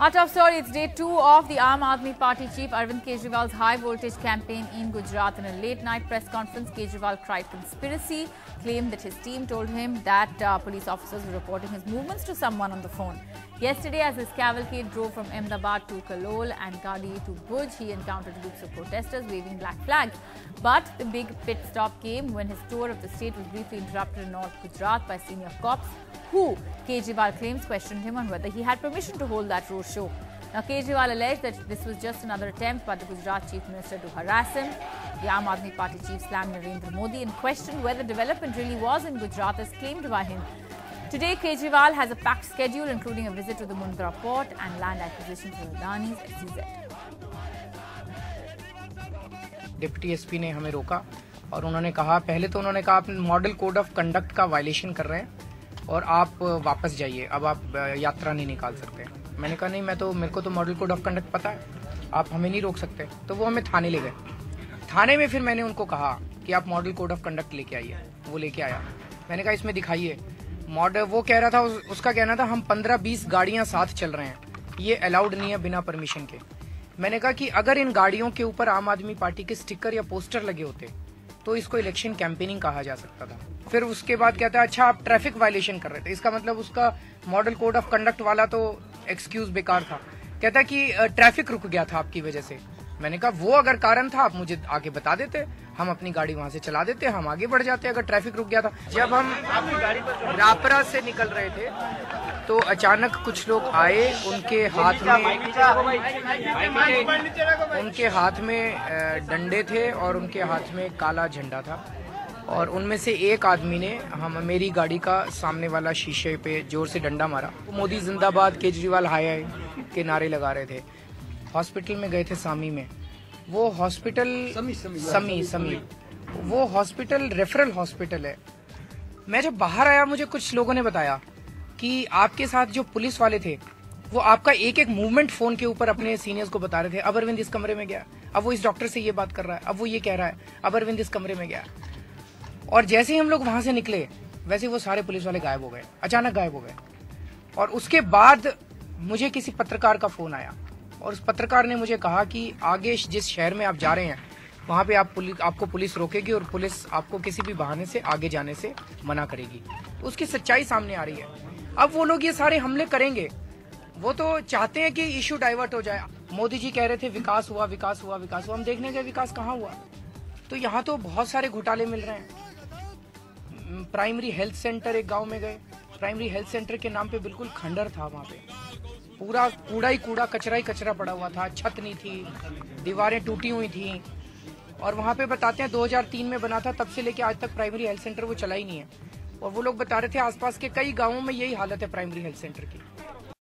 Our top story, it's day 2 of the Aam Aadmi Party chief Arvind Kejriwal's high-voltage campaign in Gujarat. In a late-night press conference, Kejriwal cried conspiracy, claimed that his team told him that police officers were reporting his movements to someone on the phone. Yesterday, as his cavalcade drove from Ahmedabad to Kalol and Gadi to Bhuj, he encountered groups of protesters waving black flags. But the big pit stop came when his tour of the state was briefly interrupted in North Gujarat by senior cops, who Kejriwal claims questioned him on whether he had permission to hold that road show. Now, Kejriwal alleged that this was just another attempt by the Gujarat Chief Minister to harass him. The Aam Aadmi Party chief slammed Narendra Modi and questioned whether development really was in Gujarat as claimed by him. Today, Kejriwal has a packed schedule, including a visit to the Mundra port and land acquisition for Adani's SEZ. Deputy SP ने हमें रोका और उन्होंने कहा, पहले तो उन्होंने कहा आप मॉडल कोड ऑफ कंडक्ट का वायलेशन कर रहे हैं और आप वापस जाइए, अब आप यात्रा नहीं निकाल सकते। मैंने कहा नहीं, मेरे को तो मॉडल कोड ऑफ कंडक्ट पता है, आप हमें नहीं रोक सकते। तो वो हमें थाने ले गए। थाने में फिर मैंने उनको कहा कि आप मॉडल कोड ऑफ कंडक्ट लेके आइए। वो लेके आया। मैंने कहा इसमें दिखाइए मॉडल। वो कह रहा था, उसका कहना था हम 15-20 गाड़ियां साथ चल रहे हैं, ये अलाउड नहीं है बिना परमिशन के। मैंने कहा कि अगर इन गाड़ियों के ऊपर आम आदमी पार्टी के स्टिकर या पोस्टर लगे होते तो इसको इलेक्शन कैंपेनिंग कहा जा सकता था। फिर उसके बाद कहता है अच्छा आप ट्रैफिक वायलेशन कर रहे थे, इसका मतलब उसका मॉडल कोड ऑफ कंडक्ट वाला तो एक्सक्यूज बेकार था। कहता है कि ट्रैफिक रुक गया था आपकी वजह से। मैंने कहा वो अगर कारण था आप मुझे आगे बता देते, हम अपनी गाड़ी वहां से चला देते, हम आगे बढ़ जाते अगर ट्रैफिक रुक गया था। जब हम रापरा से निकल रहे थे तो अचानक कुछ लोग आए, उनके हाथ में डंडे थे और उनके हाथ में काला झंडा था और उनमें से एक आदमी ने मेरी गाड़ी का सामने वाला शीशे पे जोर से डंडा मारा। मोदी जिंदाबाद, केजरीवाल हाय हाय के नारे लगा रहे थे। हॉस्पिटल में गए थे सामी में। वो हॉस्पिटल समी वो हॉस्पिटल रेफरल हॉस्पिटल है। मैं जब बाहर आया मुझे कुछ लोगों ने बताया कि आपके साथ जो पुलिस वाले थे वो आपका एक एक मूवमेंट फोन के ऊपर अपने सीनियर्स को बता रहे थे। अब अरविंद इस कमरे में गया, अब वो इस डॉक्टर से ये बात कर रहा है, अब वो ये कह रहा है, अब अरविंद इस कमरे में गया। और जैसे ही हम लोग वहां से निकले वैसे वो सारे पुलिस वाले गायब हो गए, अचानक गायब हो गए। और उसके बाद मुझे किसी पत्रकार का फोन आया और उस पत्रकार ने मुझे कहा कि आगे जिस शहर में आप जा रहे हैं वहां पे आपको पुलिस रोकेगी और पुलिस आपको किसी भी बहाने से आगे जाने से मना करेगी। उसकी सच्चाई सामने आ रही है। अब वो लोग ये सारे हमले करेंगे, वो तो चाहते हैं कि इश्यू डाइवर्ट हो जाए। मोदी जी कह रहे थे विकास हुआ विकास हुआ विकास हुआ, हम देखने गए विकास कहाँ हुआ। तो यहाँ तो बहुत सारे घोटाले मिल रहे हैं। प्राइमरी हेल्थ सेंटर एक गाँव में गए, प्राइमरी हेल्थ सेंटर के नाम पे बिल्कुल खंडर था, वहाँ पे पूरा कूड़ा ही कूड़ा, कचरा ही कचरा पड़ा हुआ था, छत नहीं थी, दीवारें टूटी हुई थी। और वहाँ पे बताते हैं 2003 में बना था, तब से लेके आज तक प्राइमरी हेल्थ सेंटर वो चला ही नहीं है। और वो लोग बता रहे थे आसपास के कई गांवों में यही हालत है प्राइमरी हेल्थ सेंटर की।